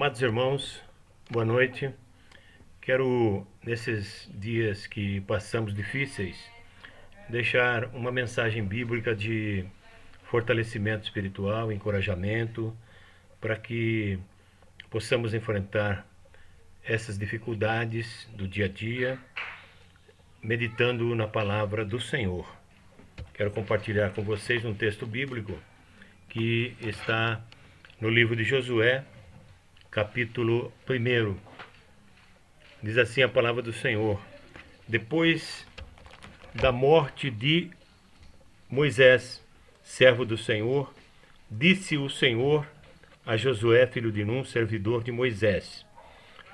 Amados irmãos, boa noite. Quero, nesses dias que passamos difíceis, deixar uma mensagem bíblica de fortalecimento espiritual, encorajamento, para que possamos enfrentar essas dificuldades do dia a dia, meditando na palavra do Senhor. Quero compartilhar com vocês um texto bíblico que está no livro de Josué, capítulo 1. Diz assim a palavra do Senhor: Depois da morte de Moisés, servo do Senhor, disse o Senhor a Josué, filho de Num, servidor de Moisés: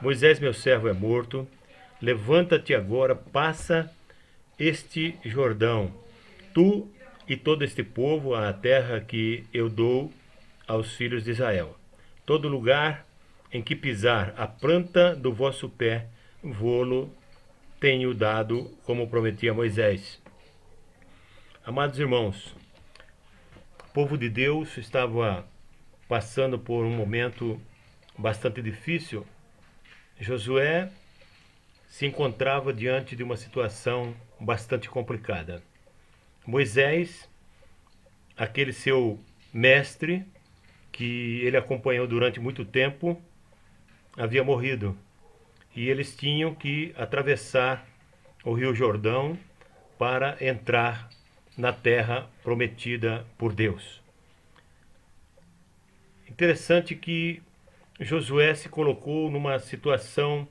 Moisés, meu servo, é morto. Levanta-te agora, passa este Jordão, tu e todo este povo, à terra que eu dou aos filhos de Israel. Todo lugar em que pisar a planta do vosso pé, vô-lo tenho dado, como prometi a Moisés. Amados irmãos, o povo de Deus estava passando por um momento bastante difícil. Josué se encontrava diante de uma situação bastante complicada. Moisés, aquele seu mestre, que ele acompanhou durante muito tempo, havia morrido. E eles tinham que atravessar o Rio Jordão para entrar na terra prometida por Deus. Interessante que Josué se colocou numa situação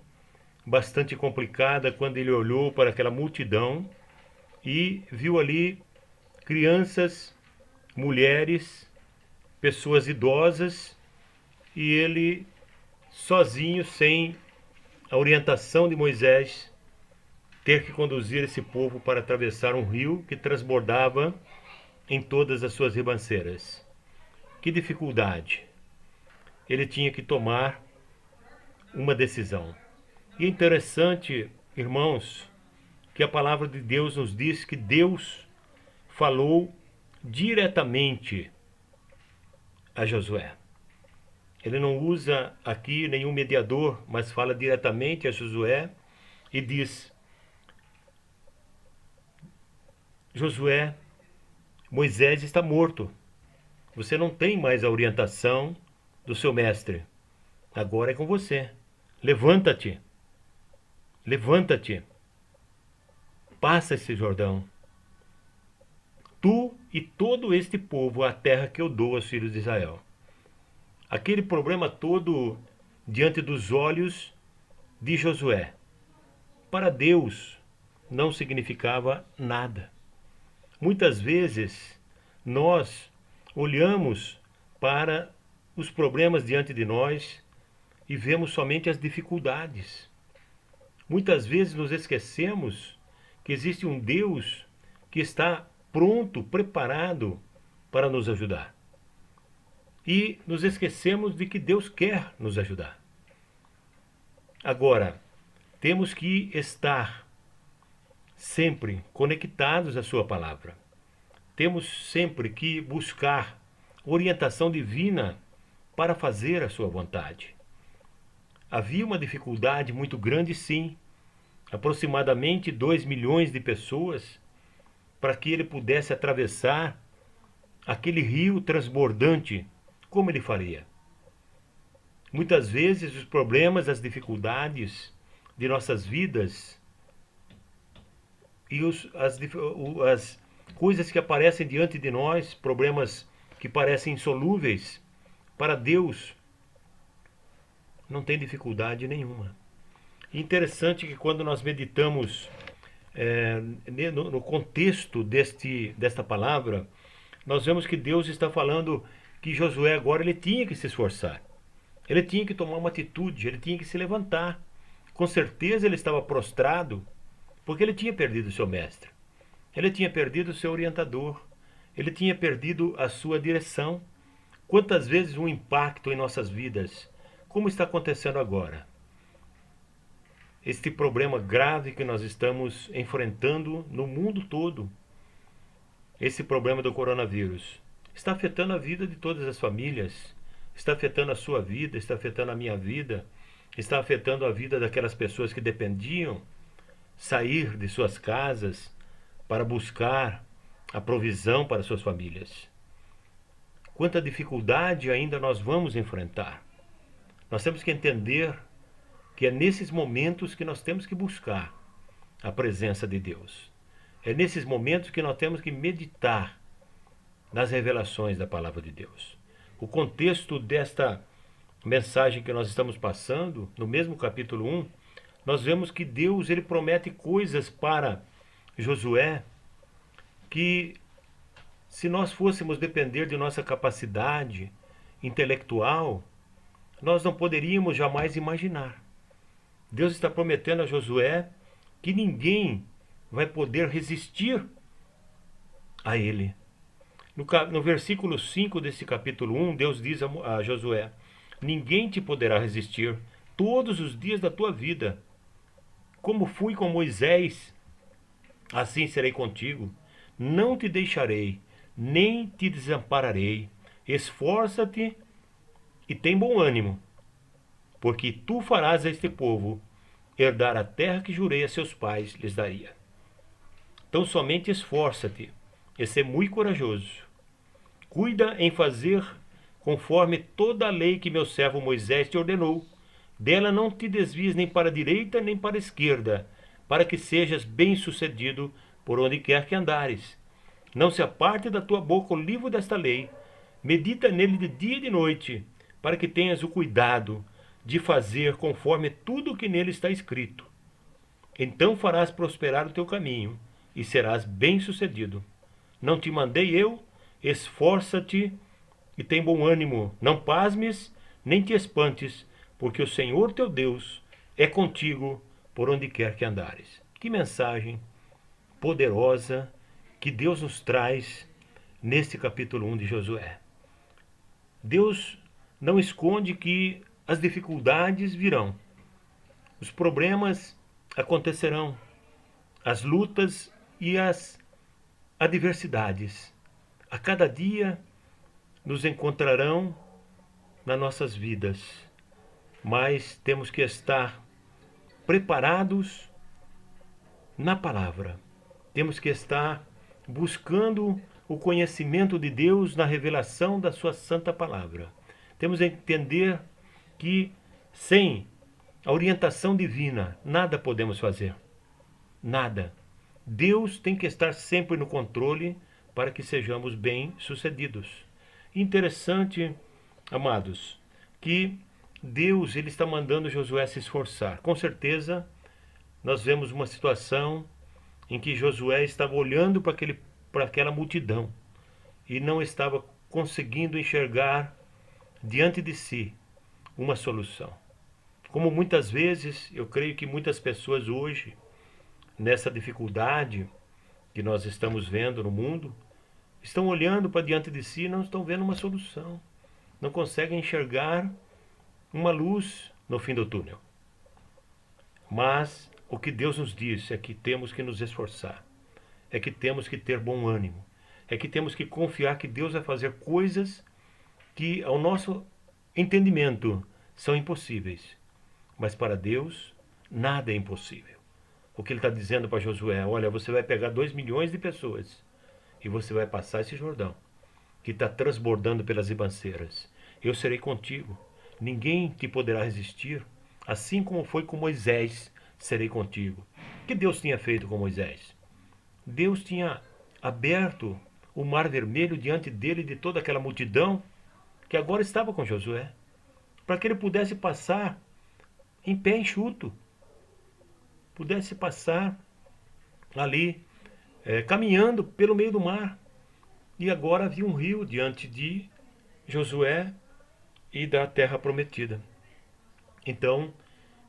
bastante complicada quando ele olhou para aquela multidão e viu ali crianças, mulheres, pessoas idosas, e ele sozinho, sem a orientação de Moisés, ter que conduzir esse povo para atravessar um rio que transbordava em todas as suas ribanceiras. Que dificuldade! Ele tinha que tomar uma decisão. E é interessante, irmãos, que a palavra de Deus nos diz que Deus falou diretamente a Josué. Ele não usa aqui nenhum mediador, mas fala diretamente a Josué e diz: Josué, Moisés está morto. Você não tem mais a orientação do seu mestre. Agora é com você. Levanta-te. Levanta-te. Passa esse Jordão. Tu e todo este povo, a terra que eu dou aos filhos de Israel. Aquele problema todo diante dos olhos de Josué, para Deus não significava nada. Muitas vezes nós olhamos para os problemas diante de nós e vemos somente as dificuldades. Muitas vezes nos esquecemos que existe um Deus que está pronto, preparado para nos ajudar. E nos esquecemos de que Deus quer nos ajudar. Agora, temos que estar sempre conectados à sua palavra. Temos sempre que buscar orientação divina para fazer a sua vontade. Havia uma dificuldade muito grande, sim, aproximadamente 2 milhões de pessoas, para que ele pudesse atravessar aquele rio transbordante. Como ele faria? Muitas vezes os problemas, as dificuldades de nossas vidas e as coisas que aparecem diante de nós, problemas que parecem insolúveis, para Deus não tem dificuldade nenhuma. Interessante que quando nós meditamos no contexto desta palavra, nós vemos que Deus está falando que Josué agora ele tinha que se esforçar. Ele tinha que tomar uma atitude, ele tinha que se levantar. Com certeza ele estava prostrado, porque ele tinha perdido o seu mestre. Ele tinha perdido o seu orientador. Ele tinha perdido a sua direção. Quantas vezes um impacto em nossas vidas, como está acontecendo agora? Este problema grave que nós estamos enfrentando no mundo todo, esse problema do coronavírus, está afetando a vida de todas as famílias, está afetando a sua vida, está afetando a minha vida, está afetando a vida daquelas pessoas que dependiam sair de suas casas para buscar a provisão para suas famílias. Quanta dificuldade ainda nós vamos enfrentar. Nós temos que entender que é nesses momentos que nós temos que buscar a presença de Deus. É nesses momentos que nós temos que meditar nas revelações da palavra de Deus. O contexto desta mensagem que nós estamos passando, no mesmo capítulo 1, nós vemos que Deus ele promete coisas para Josué que, se nós fôssemos depender de nossa capacidade intelectual, nós não poderíamos jamais imaginar. Deus está prometendo a Josué que ninguém vai poder resistir a ele. No versículo 5 desse capítulo 1, Deus diz a Josué: ninguém te poderá resistir todos os dias da tua vida. Como fui com Moisés, assim serei contigo. Não te deixarei, nem te desampararei. Esforça-te e tem bom ânimo, porque tu farás a este povo herdar a terra que jurei a seus pais lhes daria. Então somente esforça-te e ser muito corajoso. Cuida em fazer conforme toda a lei que meu servo Moisés te ordenou. Dela não te desvies nem para a direita nem para a esquerda, para que sejas bem-sucedido por onde quer que andares. Não se aparte da tua boca o livro desta lei. Medita nele de dia e de noite, para que tenhas o cuidado de fazer conforme tudo o que nele está escrito. Então farás prosperar o teu caminho e serás bem-sucedido. Não te mandei eu? Esforça-te e tem bom ânimo. Não pasmes, nem te espantes, porque o Senhor teu Deus é contigo por onde quer que andares. Que mensagem poderosa que Deus nos traz neste capítulo 1 de Josué. Deus não esconde que as dificuldades virão, os problemas acontecerão, as lutas e as adversidades a cada dia nos encontrarão nas nossas vidas, mas temos que estar preparados na palavra. Temos que estar buscando o conhecimento de Deus na revelação da sua santa palavra. Temos que entender que sem a orientação divina nada podemos fazer. Nada. Deus tem que estar sempre no controle para que sejamos bem-sucedidos. Interessante, amados, que Deus ele está mandando Josué se esforçar. Com certeza, nós vemos uma situação em que Josué estava olhando para aquela multidão e não estava conseguindo enxergar diante de si uma solução. Como muitas vezes, eu creio que muitas pessoas hoje, nessa dificuldade que nós estamos vendo no mundo, estão olhando para diante de si e não estão vendo uma solução. Não conseguem enxergar uma luz no fim do túnel. Mas o que Deus nos diz é que temos que nos esforçar, é que temos que ter bom ânimo, é que temos que confiar que Deus vai fazer coisas que ao nosso entendimento são impossíveis. Mas para Deus nada é impossível. O que ele está dizendo para Josué: olha, você vai pegar 2 milhões de pessoas e você vai passar esse Jordão que está transbordando pelas ribanceiras. Eu serei contigo, ninguém te poderá resistir, assim como foi com Moisés, serei contigo. O que Deus tinha feito com Moisés? Deus tinha aberto o mar vermelho diante dele e de toda aquela multidão que agora estava com Josué, para que ele pudesse passar em pé enxuto, pudesse passar ali caminhando pelo meio do mar. E agora havia um rio diante de Josué e da terra prometida. Então,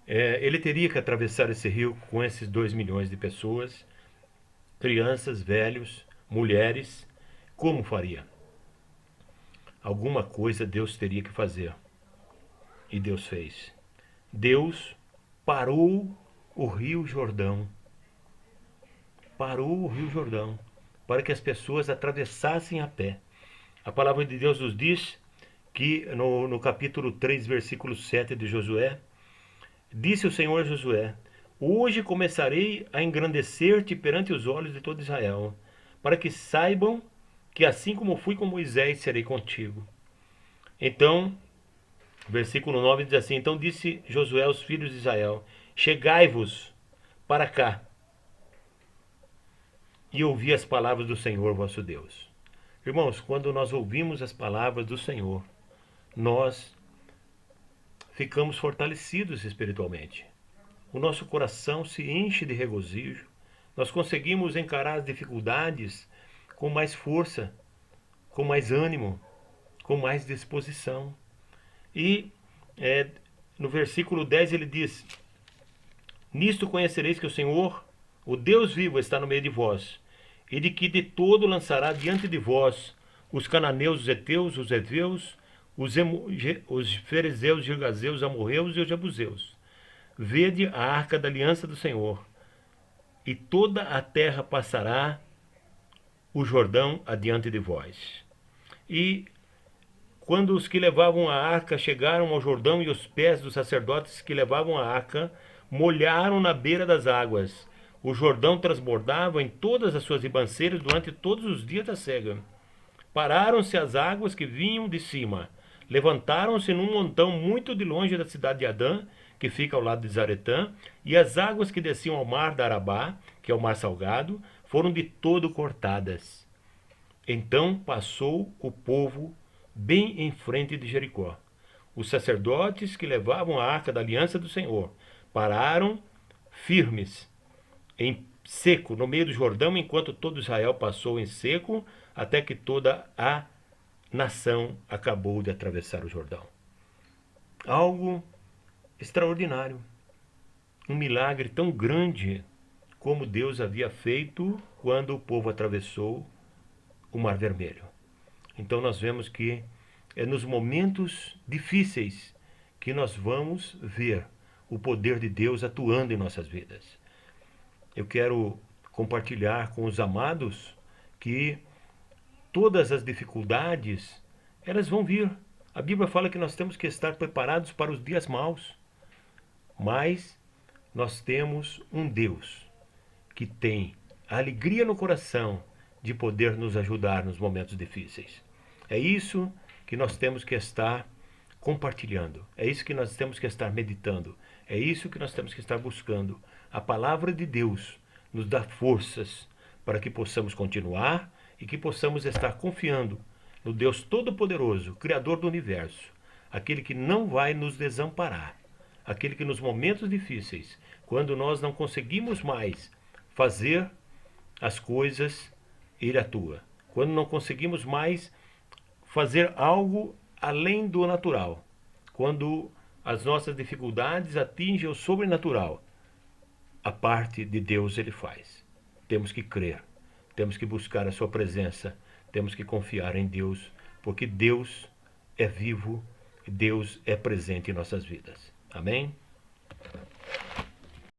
ele teria que atravessar esse rio com esses 2 milhões de pessoas, crianças, velhos, mulheres. Como faria? Alguma coisa Deus teria que fazer. E Deus fez. Deus parou o rio Jordão. Parou o rio Jordão para que as pessoas atravessassem a pé. A palavra de Deus nos diz que no capítulo 3, versículo 7 de Josué, disse o Senhor a Josué: hoje começarei a engrandecer-te perante os olhos de todo Israel, para que saibam que assim como fui com Moisés, serei contigo. Então, versículo 9 diz assim: então disse Josué aos filhos de Israel: chegai-vos para cá e ouvi as palavras do Senhor vosso Deus. Irmãos, quando nós ouvimos as palavras do Senhor, nós ficamos fortalecidos espiritualmente. O nosso coração se enche de regozijo. Nós conseguimos encarar as dificuldades com mais força, com mais ânimo, com mais disposição. E no versículo 10 ele diz: nisto conhecereis que o Senhor, o Deus vivo, está no meio de vós, e de que de todo lançará diante de vós os cananeus, os heteus, os heveus, os ferezeus, os girgazeus, os amorreus e os jebuseus. Vede a arca da aliança do Senhor, e toda a terra passará o Jordão adiante de vós. E quando os que levavam a arca chegaram ao Jordão, e os pés dos sacerdotes que levavam a arca molharam na beira das águas, o Jordão transbordava em todas as suas ribanceiras durante todos os dias da cega. Pararam-se as águas que vinham de cima, levantaram-se num montão muito de longe da cidade de Adã, que fica ao lado de Zaretã, e as águas que desciam ao mar da Arabá, que é o mar salgado, foram de todo cortadas. Então passou o povo bem em frente de Jericó. Os sacerdotes que levavam a arca da aliança do Senhor pararam firmes em seco no meio do Jordão, enquanto todo Israel passou em seco, até que toda a nação acabou de atravessar o Jordão. Algo extraordinário, um milagre tão grande como Deus havia feito quando o povo atravessou o Mar Vermelho. Então nós vemos que é nos momentos difíceis que nós vamos ver o poder de Deus atuando em nossas vidas. Eu quero compartilhar com os amados que todas as dificuldades, elas vão vir. A Bíblia fala que nós temos que estar preparados para os dias maus. Mas nós temos um Deus que tem a alegria no coração de poder nos ajudar nos momentos difíceis. É isso que nós temos que estar compartilhando. É isso que nós temos que estar meditando. É isso que nós temos que estar buscando. A palavra de Deus nos dá forças para que possamos continuar e que possamos estar confiando no Deus Todo-Poderoso, Criador do Universo, aquele que não vai nos desamparar, aquele que nos momentos difíceis, quando nós não conseguimos mais fazer as coisas, Ele atua. Quando não conseguimos mais fazer algo além do natural, quando as nossas dificuldades atingem o sobrenatural, a parte de Deus Ele faz. Temos que crer, temos que buscar a sua presença, temos que confiar em Deus, porque Deus é vivo, Deus é presente em nossas vidas. Amém?